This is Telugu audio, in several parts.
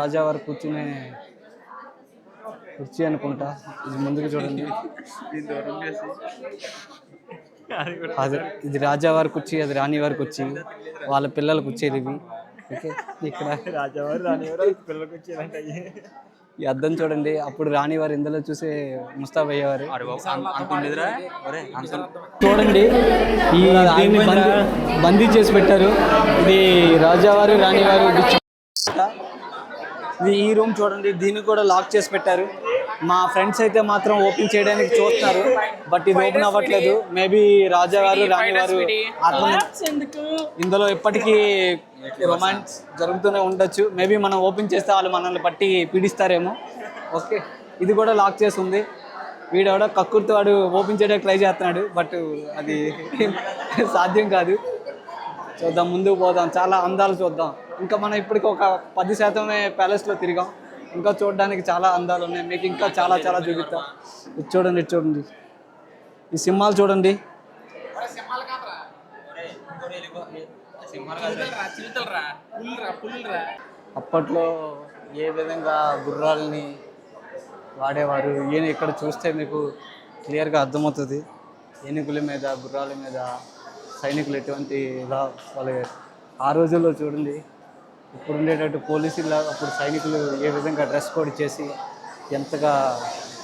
రాజావారు కూర్చునే కుర్చీ అనుకుంటా. ఇది ముందుకు చూడండి, అది ఇది రాజావారి కుర్చీ, అది రాణివారి కుర్చీ, వాళ్ళ పిల్లల కుర్చీలు ఇవి. ఓకే, ఇక్కడ రాజావారు రానివారు పిల్లలకు వచ్చేదంటే ఈ అద్దం చూడండి, అప్పుడు రాణివారు ఇందులో చూసి ముస్తాబ్ అయ్యేవారు. చూడండి, ఈ దీన్ని బందీ చేసి పెట్టారు. ఇది రాజావారు రాణివారు. ఇది ఈ రూమ్ చూడండి, దీన్ని కూడా లాక్ చేసి పెట్టారు. మా ఫ్రెండ్స్ అయితే మాత్రం ఓపెన్ చేయడానికి చూస్తున్నారు, బట్ ఇది ఓపెన్ అవ్వట్లేదు. మేబీ రాజావారు రాణివారు ఇందులో ఎప్పటికీ రొమాన్స్ జరుగుతూనే ఉండొచ్చు. మేబీ మనం ఓపెన్ చేస్తే వాళ్ళు మనల్ని పట్టి పీడిస్తారేమో. ఓకే, ఇది కూడా లాక్ చేసి ఉంది. వీడెవడ కక్కుర్తి వాడు ఓపెన్ చేయడానికి ట్రై చేస్తున్నాడు, బట్ అది సాధ్యం కాదు. చూద్దాం, ముందుకు పోదాం, చాలా అందాలు చూద్దాం. ఇంకా మనం ఇప్పటికి ఒక 10% ప్యాలెస్లో తిరిగాం, ఇంకా చూడడానికి చాలా అందాలు ఉన్నాయి. మీకు ఇంకా చాలా చాలా చూపిస్తాం. ఇది చూడండి, ఇది చూడండి, ఈ సింహాలు చూడండి. అప్పట్లో ఏ విధంగా గుర్రాలని వాడేవారు ఈయన ఇక్కడ చూస్తే మీకు క్లియర్గా అర్థమవుతుంది. ఏనుగుల మీద, గుర్రాల మీద సైనికులు ఎటువంటి ఇలా వాళ్ళ ఆ రోజుల్లో చూడండి. ఇప్పుడు ఉండేటట్టు పోలీసులు అప్పుడు సైనికులు ఏ విధంగా డ్రెస్ కోడ్ చేసి ఎంతగా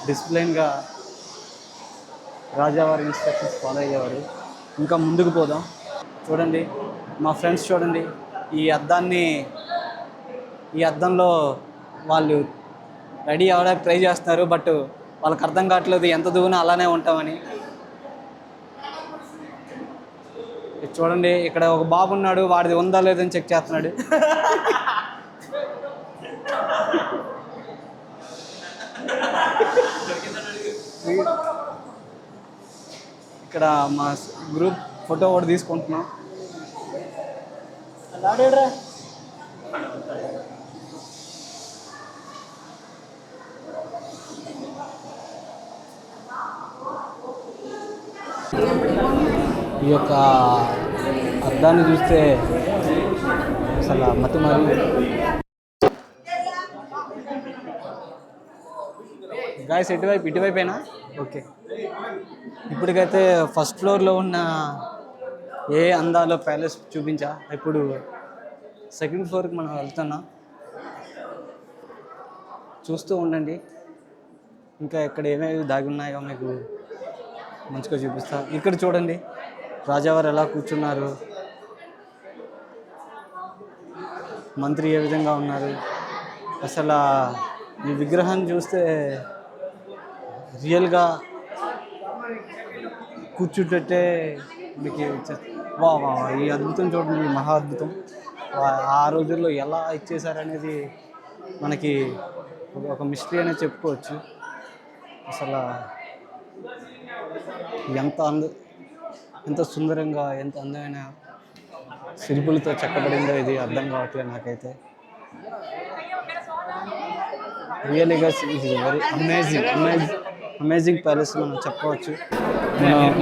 డిసిప్లైన్గా రాజావారి ఇన్స్ట్రక్షన్స్ ఫాలో అయ్యేవారు. ఇంకా ముందుకు పోదాం. చూడండి మా ఫ్రెండ్స్, చూడండి ఈ అద్దంలో వాళ్ళు రెడీ అవ్వడానికి ట్రై చేస్తున్నారు, బట్ వాళ్ళకి అర్థం కావట్లేదు ఎంత దూరం అలానే ఉంటామని. చూడండి, ఇక్కడ ఒక బాబు ఉన్నాడు, వాడిది ఉందా లేదని చెక్ చేస్తున్నాడు. ఇక్కడ మా గ్రూప్ ఫోటో కూడా తీసుకుంటున్నాం. ఈ యొక్క అద్దాన్ని చూస్తే అసలు మతిమారి. గాయస్ ఇటువైపేనా? ఓకే, ఇప్పటికైతే ఫస్ట్ ఫ్లోర్లో ఉన్న ఏ అందాలో ప్యాలెస్ చూపించా. ఇప్పుడు సెకండ్ ఫ్లోర్కి మనం వెళ్తున్నాం, చూస్తూ ఉండండి. ఇంకా ఇక్కడ ఏమేమి దాగి ఉన్నాయో మీకు మంచిగా చూపిస్తా. ఇక్కడ చూడండి రాజావారు ఎలా కూర్చున్నారు, మంత్రి ఏ విధంగా ఉన్నారు. అసలు ఈ విగ్రహాన్ని చూస్తే రియల్గా కూర్చుంటే మనకి వా ఈ అద్భుతం చూడండి, మహా అద్భుతం. ఆ రోజుల్లో ఎలా ఇచ్చేసారనేది మనకి ఒక మిస్టరీ అనేది చెప్పుకోవచ్చు. అసలు ఎంత సుందరంగా, ఎంత అందమైన శిల్పులతో చెక్కబడిందో ఇది అర్థం కావట్లేదు నాకైతే. రియల్గా ఇది వెరీ అమేజింగ్ ప్యాలెస్ మనం చెప్పవచ్చు.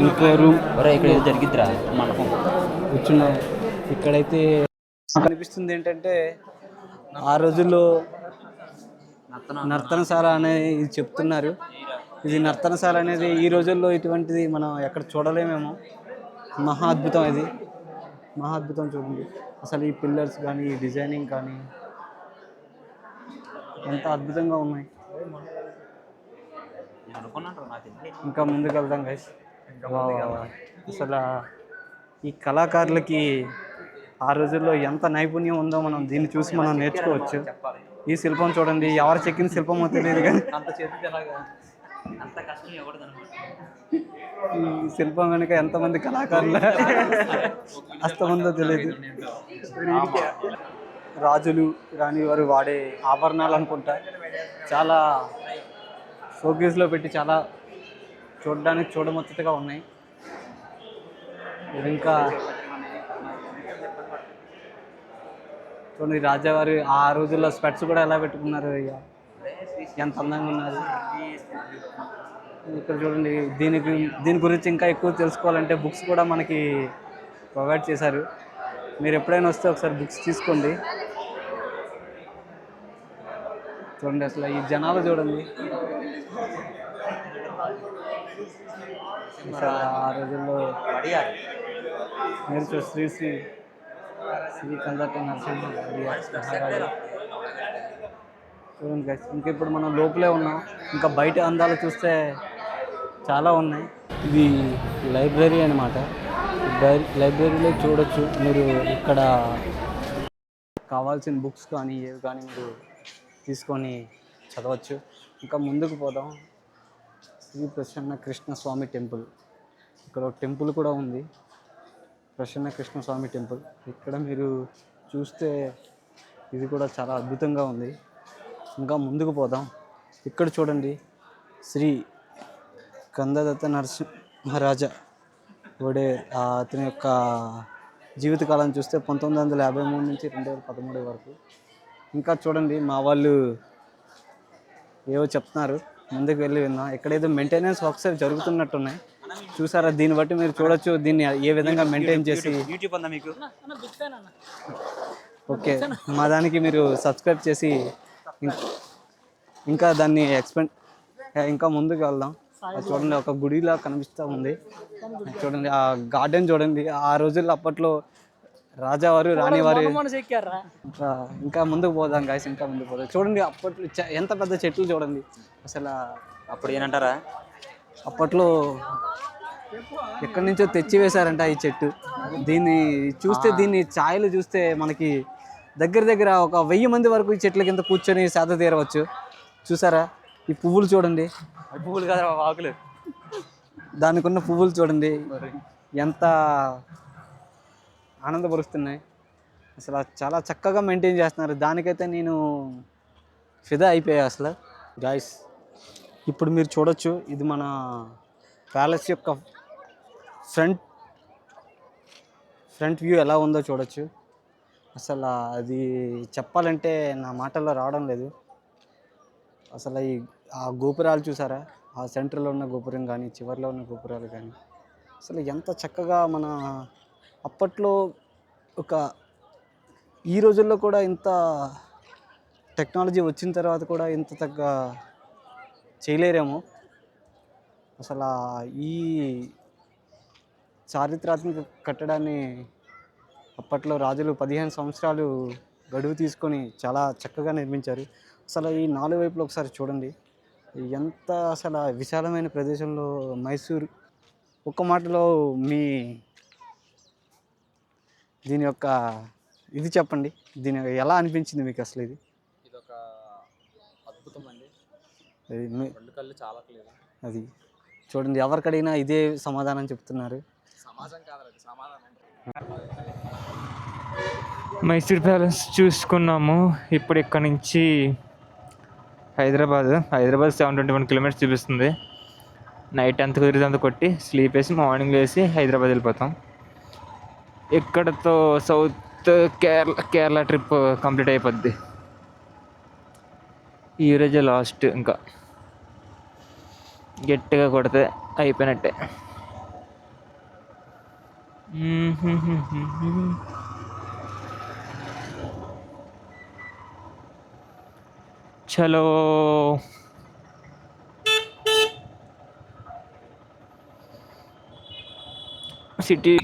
ఇంకో రూమ్ ఇక్కడ జరిగిద్దిరా మండపం కూర్చున్నాం. ఇక్కడైతే కనిపిస్తుంది ఏంటంటే ఆ రోజుల్లో నర్తనశాల అనేది చెప్తున్నారు. ఇది నర్తనశాల అనేది ఈ రోజుల్లో ఇటువంటిది మనం ఎక్కడ చూడలేమేమో. మహా అద్భుతం, ఇది మహా అద్భుతం. చూడండి అసలు ఈ పిల్లర్స్ కానీ, ఈ డిజైనింగ్ కానీ ఎంత అద్భుతంగా ఉన్నాయి. ఇంకా ముందుకు వెళ్దాం గైస్. అసలు ఈ కళాకారులకి ఆ రోజుల్లో ఎంత నైపుణ్యం ఉందో మనం దీన్ని చూసి మనం నేర్చుకోవచ్చు. ఈ శిల్పం చూడండి, ఎవరు చెక్కిన శిల్పమో తెలియదు కానీ ఈ శిల్పం వెనుక ఎంతమంది కళాకారులు హస్తమందో తెలియదు. రాజులు రాణి వారు వాడే ఆభరణాలు అనుకుంటా, చాలా షోకేస్లో పెట్టి చాలా చూడడానికి చూడముచ్చటగా ఉన్నాయి. ఇంకా చూడండి రాజావారి ఆ రోజుల్లో స్పెట్స్ కూడా ఎలా పెట్టుకున్నారు, ఎంత అందంగా ఉన్నారు. ఇక్కడ చూడండి, దీని గురించి ఇంకా ఎక్కువ తెలుసుకోవాలంటే బుక్స్ కూడా మనకి ప్రొవైడ్ చేశారు. మీరు ఎప్పుడైనా వస్తే ఒకసారి బుక్స్ తీసుకోండి. చూడండి అసలు ఈ జనాలు చూడండి. అసలు ఆ రోజుల్లో మీరు శ్రీ శ్రీ శ్రీ కందట నరసింహ మహారాజు. చూడండి గైస్, ఇంకా ఇప్పుడు మనం లోపలే ఉన్నాం. ఇంకా బయట అందాలు చూస్తే చాలా ఉన్నాయి. ఇది లైబ్రరీ అనమాట. లైబ్రరీలో చూడొచ్చు మీరు. ఇక్కడ కావాల్సిన బుక్స్ కానీ ఏవి కానీ మీరు తీసుకొని చదవచ్చు. ఇంకా ముందుకు పోదాం. శ్రీ ప్రసన్న కృష్ణ స్వామి టెంపుల్. ఇక్కడ ఒక టెంపుల్ కూడా ఉంది, ప్రసన్న కృష్ణ స్వామి టెంపుల్. ఇక్కడ మీరు చూస్తే ఇది కూడా చాలా అద్భుతంగా ఉంది. ఇంకా ముందుకు పోదాం. ఇక్కడ చూడండి, శ్రీ కందదత్త నరసింహరాజ ఒడే అతని యొక్క జీవితకాలం చూస్తే 1953 నుంచి 2013 వరకు. ఇంకా చూడండి, మా వాళ్ళు ఏవో చెప్తున్నారు, ముందుకు వెళ్ళి విన్నాం. ఎక్కడేదో మెయింటెనెన్స్ వర్క్స్ జరుగుతున్నట్టున్నాయి. చూసారా, దీన్ని బట్టి మీరు చూడొచ్చు దీన్ని ఏ విధంగా మెయింటైన్ చేసి. ఓకే, మా దానికి మీరు సబ్స్క్రైబ్ చేసి ఇంకా దాన్ని ఇంకా ముందుకు వెళ్దాం. అది చూడండి, ఒక గుడిలా కనిపిస్తూ ఉంది. చూడండి ఆ గార్డెన్ చూడండి. ఆ రోజుల్లో అప్పట్లో రాజావారు రాణివారు. ఇంకా ముందుకు పోదాం గాయస్, ఇంకా ముందుకు పోదాం. చూడండి అప్పట్లో ఎంత పెద్ద చెట్లు చూడండి. అసలు అప్పుడు ఏనంటారా, అప్పట్లో ఎక్కడి నుంచో తెచ్చి వేశారంట ఈ చెట్టు. దీన్ని చూస్తే, దీన్ని ఛాయలు చూస్తే మనకి దగ్గర ఒక 1000 మంది వరకు ఈ చెట్ల కింద కూర్చొని సేద తీరవచ్చు. చూసారా, ఈ పువ్వులు చూడండి. పువ్వులు కదా ఆకులు, దానికి ఉన్న పువ్వులు చూడండి ఎంత ఆనందపరుస్తున్నాయి. అసలు చాలా చక్కగా మెయింటైన్ చేస్తున్నారు. దానికైతే నేను ఫిదా అయిపోయా అసలు. గాయస్, ఇప్పుడు మీరు చూడొచ్చు, ఇది మన ప్యాలెస్ యొక్క ఫ్రంట్ వ్యూ ఎలా ఉందో చూడొచ్చు. అసలు అది చెప్పాలంటే నా మాటల్లో రావడం లేదు. అసలు ఆ గోపురాలు చూసారా, ఆ సెంటర్లో ఉన్న గోపురం కానీ చివరిలో ఉన్న గోపురాలు కానీ అసలు ఎంత చక్కగా మన అప్పట్లో ఈ రోజుల్లో కూడా ఇంత టెక్నాలజీ వచ్చిన తర్వాత కూడా ఇంత చక్కగా చేయలేరేమో. అసలు ఈ చారిత్రాత్మక కట్టడాన్ని అప్పట్లో రాజులు 15 సంవత్సరాలు గడువు తీసుకొని చాలా చక్కగా నిర్మించారు. అసలు ఈ 4 వైపులు ఒకసారి చూడండి, ఎంత అసలు విశాలమైన ప్రదేశంలో మైసూర్. ఒక్క మాటలో దీని యొక్క ఇది చెప్పండి, దీని ఎలా అనిపించింది మీకు అసలు? ఇది ఒక అద్భుతం అండి. రెండు కళ్ళు చాలా క్లియర్. అది చూడండి, ఎవరికడిగినా ఇదే సమాధానం చెప్తున్నారు. సమాజం కాదండి, సమాధానం. మైసూర్ ప్యాలెస్ చూసుకున్నాము. ఇప్పుడు ఇక్కడ నుంచి హైదరాబాద్ 721 కిలోమీటర్స్ చూపిస్తుంది. నైట్ ఎంత కుదిరితే అంత కొట్టి స్లీప్ వేసి మార్నింగ్ వేసి హైదరాబాద్ వెళ్ళిపోతాం. ఇక్కడతో సౌత్ కేరళ ట్రిప్ కంప్లీట్ అయిపోద్ది. ఈరోజే లాస్ట్, ఇంకా గట్టిగా కొడితే అయిపోయినట్టే. చలో సిటీ.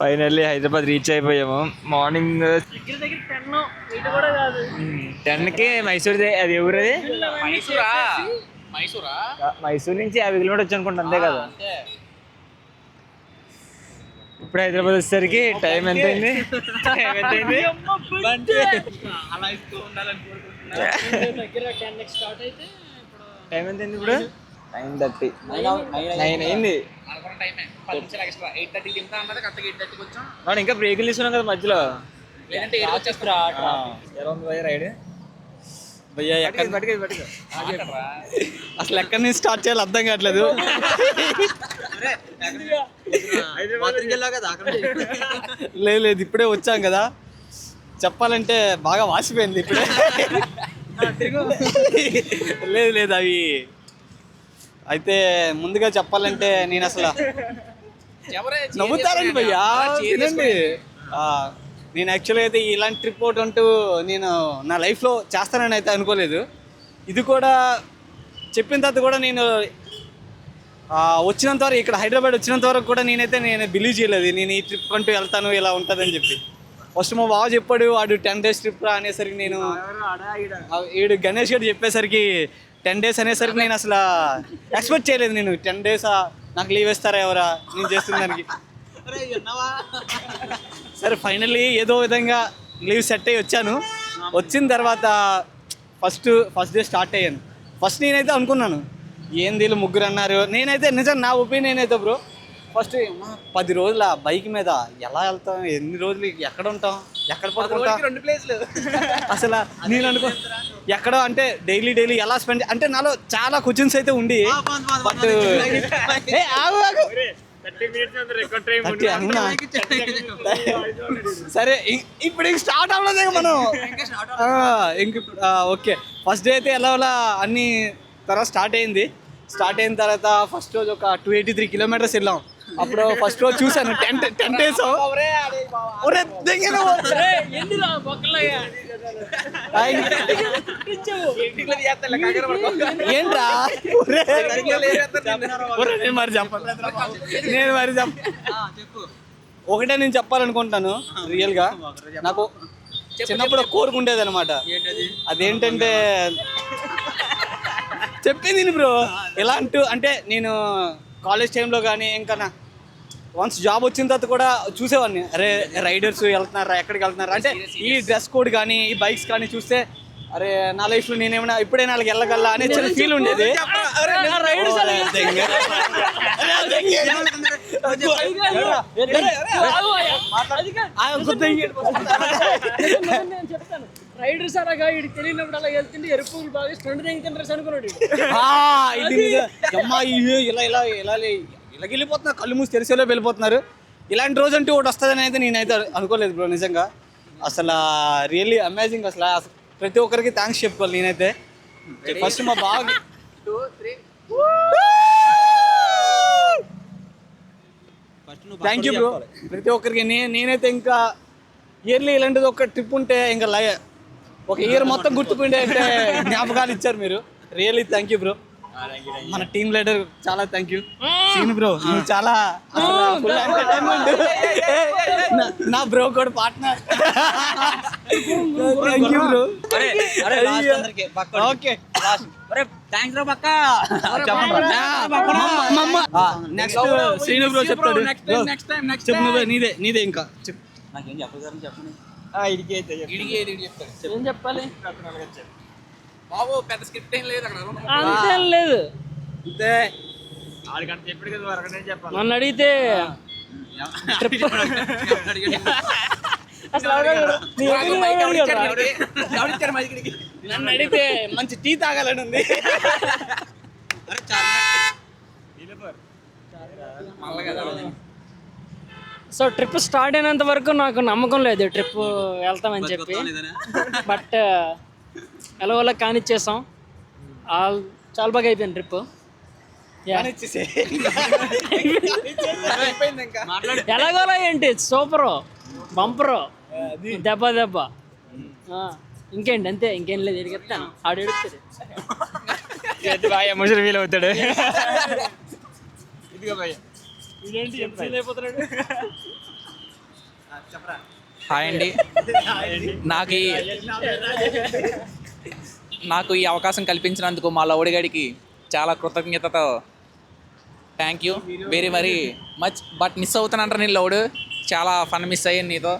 ఫైనల్లీ హైదరాబాద్ రీచ్ అయిపోయాము. మార్నింగ్ 10కి మైసూర్. అది ఎవరది? మైసూర్ నుంచి 50 కిలోమీటర్ వచ్చి అనుకుంటా, అంతే కదా. ఇప్పుడు హైదరాబాద్ వచ్చేసరికి టైం ఎంత అయింది? టైం ఎంత అయింది ఇప్పుడు? 9:30. 9 అయింది. ఇంకా బ్రేకులు తీసుకున్నాం కదా మధ్యలో. ఎలా ఉంది భయ్యా రైడ్? భయ్యా అసలు ఎక్కడి నుంచి స్టార్ట్ చేయాలి అర్థం కావట్లేదు. లేదు, ఇప్పుడే వచ్చాం కదా, చెప్పాలంటే బాగా వాసిపోయింది ఇప్పుడే. లేదు అవి అయితే ముందుగా చెప్పాలంటే నేను అసలు నవ్వుతారండి భయ్యా, తినండి. నేను యాక్చువల్గా అయితే ఇలాంటి ట్రిప్ ఒకటి అంటూ నేను నా లైఫ్లో చేస్తానని అయితే అనుకోలేదు. ఇది కూడా చెప్పిన తర్వాత కూడా నేను వచ్చినంత వరకు, ఇక్కడ హైదరాబాద్ వచ్చినంత వరకు కూడా నేను బిలీవ్ చేయలేదు నేను ఈ ట్రిప్ అంటూ వెళ్తాను ఇలా ఉంటుందని చెప్పి. ఫస్ట్ మా బావ చెప్పాడు, వాడు 10 days ట్రిప్ రా అనేసరికి నేను ఈడు గణేష్ గారు చెప్పేసరికి 10 days అనేసరికి నేను అసలు ఎక్స్పెక్ట్ చేయలేదు. నేను 10 days నాకు లీవ్ ఇస్తారా ఎవరా నేను చేస్తున్న దానికి. సరే ఫైనల్లీ ఏదో విధంగా లీవ్ సెట్ అయ్యి వచ్చాను. వచ్చిన తర్వాత ఫస్ట్ డే స్టార్ట్ అయ్యాను. ఫస్ట్ నేనైతే అనుకున్నాను ఏంది వీళ్ళు ముగ్గురు అన్నారు. నేనైతే నిజం నా ఒపీనియన్ అయితే బ్రో, ఫస్ట్ 10 రోజుల బైక్ మీద ఎలా వెళ్తాం, ఎన్ని రోజులు ఎక్కడ ఉంటాం, ఎక్కడ పడుకుంటాం, 2 places అసలు నేను అనుకో ఎక్కడ అంటే డైలీ ఎలా స్పెండ్ అంటే నాలో చాలా క్వశ్చన్స్ అయితే ఉండి. బట్ సరే ఇప్పుడు ఇంక స్టార్ట్ అవ్వలేదు మనం. ఇంక ఓకే, ఫస్ట్ డే అయితే ఎలా అన్ని తర్వాత స్టార్ట్ అయిన తర్వాత ఫస్ట్ రోజు ఒక 283 kilometers వెళ్ళాం. అప్పుడు ఫస్ట్ రోజు చూసాను 10 days ఏంట్రా నేను మరి ఒకటే నేను చెప్పాలనుకుంటాను. రియల్గా నాకు చిన్నప్పుడు కోరుకుండేది అనమాట. అదేంటంటే చెప్పింది బ్రో, ఎలా అంటే నేను కాలేజ్ టైంలో కానీ ఇంకా వన్స్ జాబ్ వచ్చిన తర్వాత కూడా చూసేవాడిని, అరే రైడర్స్ వెళ్తున్నారా, ఎక్కడికి వెళ్తున్నారా అంటే ఈ డ్రెస్ కోడ్ కానీ ఈ బైక్స్ కానీ చూస్తే అరే నా లైఫ్లో నేనేమైనా ఇప్పుడైనా వాళ్ళకి వెళ్ళగలరా అనే చిన్న ఫీల్ ఉండేది. రైడర్స్ అలాగా వీడికి తెలియనప్పుడు అలా వెళ్తుంటే ఎరుపులు బాగా స్టండ్ తింటారు అనుకున్నాడు. ఇలా వెళ్ళిపోతున్నారు, కళ్ళు మూసి తెరిసేలో వెళ్ళిపోతున్నారు. ఇలాంటి రోజు అంటూ ఒకటి వస్తుందని అయితే నేనైతే అనుకోలేదు బ్రో. నిజంగా అసలు రియల్లీ అమేజింగ్. అసలు ప్రతి ఒక్కరికి థ్యాంక్స్ చెప్పుకోవాలి నేనైతే. ఫస్ట్ మా బాగా థ్యాంక్ యూ బ్రో ప్రతి ఒక్కరికి. నేనైతే ఇంకా ఇయర్లీ ఇలాంటిది ఒక ట్రిప్ ఉంటే ఇంకా ఒక ఇయర్ మొత్తం గుర్తుకుంటే అంటే జ్ఞాపకాలు ఇచ్చారు మీరు. Really thank you bro. మన టీమ్ లీడర్ చాలా థ్యాంక్ యూ. సీన్ బ్రో నువ్వు చాలా నా బ్రో కూడా partner. Thank you bro. Okay next Srinu bro చెప్తాడు. చెప్పు నువ్వే, నీదే ఇంకా చెప్పు. ఏం చెప్పాలి, బాబు పెద్ద స్క్రిప్ట్ ఏం లేదు అక్కడ. అంతేం లేదు. అంతే నన్ను అడిగితే నన్ను అడిగితే మంచి టీ తాగాలని ఉంది. సో ట్రిప్ స్టార్ట్ అయినంత వరకు నాకు నమ్మకం లేదు ట్రిప్ వెళ్తామని చెప్పి. బట్ ఎలాగోలా కానిచ్చేసాం. చాలా బాగా అయిపోయింది ట్రిప్. ఎలాగోలా ఏంటి సూపరు బంపరు దెబ్బ. ఇంకేంటి అంతే, ఇంకేం లేదు. ఎడికి చెప్తాను ఆడు ఎడుగుతాడు ఎమోషన్ ఫీల్ అవుతాడు. హాయ్ అండి. నాకు ఈ అవకాశం కల్పించినందుకు మా లౌడిగాడికి చాలా కృతజ్ఞతతో thank you very much. But miss అవుతానంటారు నేను లౌడ్. చాలా ఫన్ మిస్ అయ్యాను నీతో.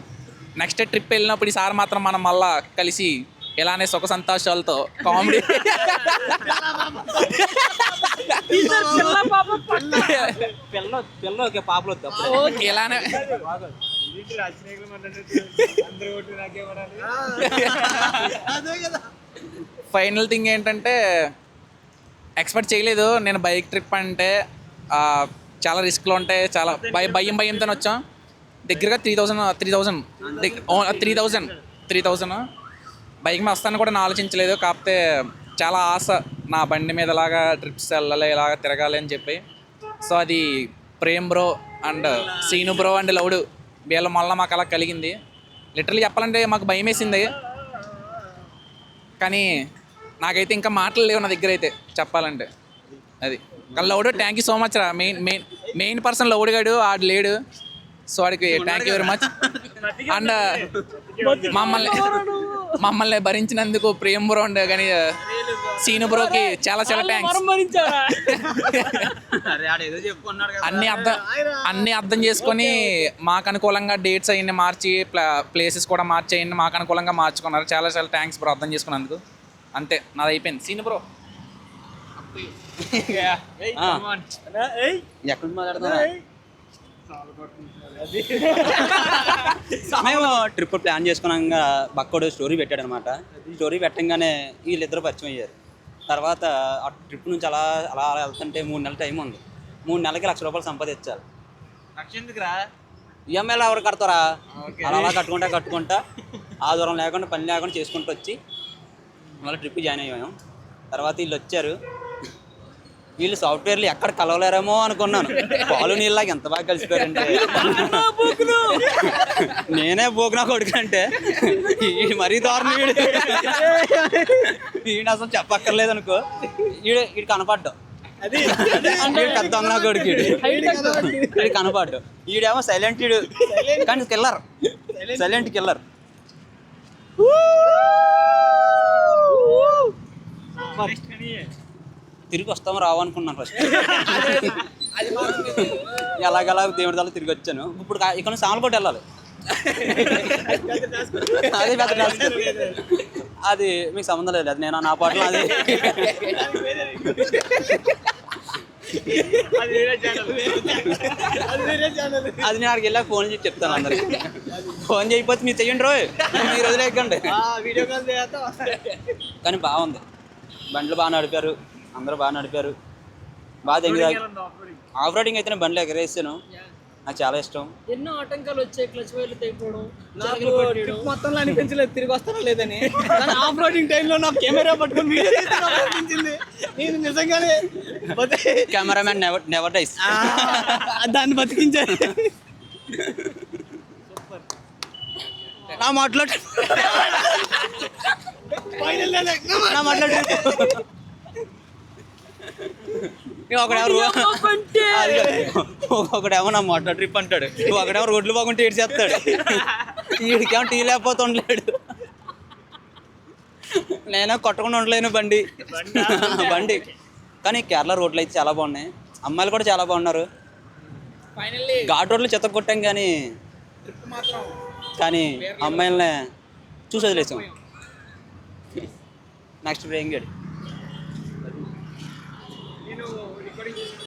నెక్స్ట్ ట్రిప్ వెళ్ళినప్పుడు ఈసారి మాత్రం మనం మళ్ళా కలిసి ఇలానే సుఖ సంతోషాలతో కామెడీ ఇలానే ఫైనల్ థింగ్ ఏంటంటే ఎక్స్పెక్ట్ చేయలేదు నేను బైక్ ట్రిప్ అంటే చాలా రిస్క్లు ఉంటాయి. చాలా భయంతో వచ్చాం. దగ్గరగా 3000 బైక్ మీద వస్తాను కూడా నేను ఆలోచించలేదు. కాకపోతే చాలా ఆశ నా బండి మీద ఇలాగా ట్రిప్స్ వెళ్ళాలి, ఇలాగ తిరగాలి అని చెప్పి. సో అది Prem bro and Seenu bro and loud వీళ్ళ వల్ల మాకు అలా కలిగింది. లిటరల్లీ చెప్పాలంటే మాకు భయం వేసింది, కానీ నాకైతే ఇంకా మాటలు లేవు నా దగ్గర అయితే చెప్పాలంటే. అది loud thank you so much రా. మెయిన్ పర్సన్ లౌడ్ గాడు, ఆడు లేడు, సో వాడికి thank you very much. And మమ్మల్ని భరించినందుకు ప్రేమ్ బ్రో అండ్ కానీ సీను బ్రోకి చాలా చాలా థ్యాంక్స్. అన్నీ అర్థం చేసుకొని మాకు అనుకూలంగా డేట్స్ అవన్నీ మార్చి ప్లేసెస్ కూడా మార్చేయండి, మాకు అనుకూలంగా మార్చుకున్నారు. చాలా చాలా థ్యాంక్స్ బ్రో అర్థం చేసుకున్నందుకు. అంతే, నాది అయిపోయింది. సీను బ్రో ఎక్కడ మాట్లాడుతున్నా? మేము ట్రిప్ ప్లాన్ చేసుకున్నాక బక్కోడు స్టోరీ పెట్టాడు అనమాట. స్టోరీ పెట్టంగానే వీళ్ళిద్దరు పరిచయం అయ్యారు. తర్వాత ఆ ట్రిప్ నుంచి అలా అలా అలా వెళ్తుంటే 3 నెలల టైం ఉంది. 3 నెలలకి ₹1,00,000 సంపాదించాలి. ఈఎంఐలు ఎవరు కడతారా? అలా అలా కట్టుకుంటా ఆ దూరం లేకుండా పని లేకుండా చేసుకుంటూ వచ్చి మళ్ళీ ట్రిప్ జాయిన్ అయ్యాము. తర్వాత వీళ్ళు వచ్చారు. వీళ్ళు సాఫ్ట్వేర్లు ఎక్కడ కలవలేరేమో అనుకున్నాను. పాలు నీళ్ళకి ఎంత బాగా కలిసిపోయారంటే, నేనే బోకునా కొడుకు అంటే వీడు మరీ దారుణం. వీడు అసలు చెప్పక్కర్లేదు అనుకో. వీడు కనపడ్డాం, పెద్ద దొంగ కొడుకు వీడు కనపడ్డాం. వీడేమో సైలెంట్, వీడు కానీ కిల్లర్, సైలెంట్ కిల్లర్. తిరిగి వస్తాము రావు అనుకున్నాను ఫస్ట్. ఎలాగలా దేవుడి దళ తిరిగి వచ్చాను. ఇప్పుడు ఇక్కడ సామలకోట వెళ్ళాలి. అదే పెద్ద టాస్క్. అది మీకు సంబంధం లేదు, అది నేను నా పాటలో అది అది నేను అక్కడికి వెళ్ళాక ఫోన్ చేసి చెప్తాను అందరికి. ఫోన్ చేయకపోతే మీరు చెయ్యండి రోజు, మీరు వదిలేకండి. కానీ బాగుంది, బండ్లు బాగా నడిపారు, అందరూ బాగా నడిపారు, బాగా దగ్గర. ఆఫ్ రోడింగ్ అయితే నేను బండ్లు ఎగరేసాను, నాకు చాలా ఇష్టం. ఎన్నో ఆటంకాలు వచ్చాయి, క్లచ్ వైర్లు తెగిపోవడం. ట్రిప్ మొత్తంలో అనిపించలేదు తిరిగి వస్తానో లేదని, కానీ ఆఫ్ రోడింగ్ టైంలో నాకు కెమెరా పట్టుకొని వీడియో తీస్తే నాకు అనిపించింది. నేను నిజంగానే కెమెరామెన్ నెవర్ డైస్, దాన్ని బతికించాను. నా మాట్లాడు ఒకడేమో నా మోటార్ ట్రిప్ అంటాడు, ఒకడేమో రోడ్లు బాగుంటే ఏడు చేస్తాడు, వీడికేమో టీ లేకపోతే ఉండలేడు, నేనే కొట్టకుండా ఉండలేను బండి. కానీ కేరళ రోడ్లు అయితే చాలా బాగున్నాయి, అమ్మాయిలు కూడా చాలా బాగున్నారు. ఘాట్ రోడ్లు చెత్త కొట్టాం కానీ అమ్మాయిలనే చూసి వదిలేసాం. నెక్స్ట్ బ్రేయింగ్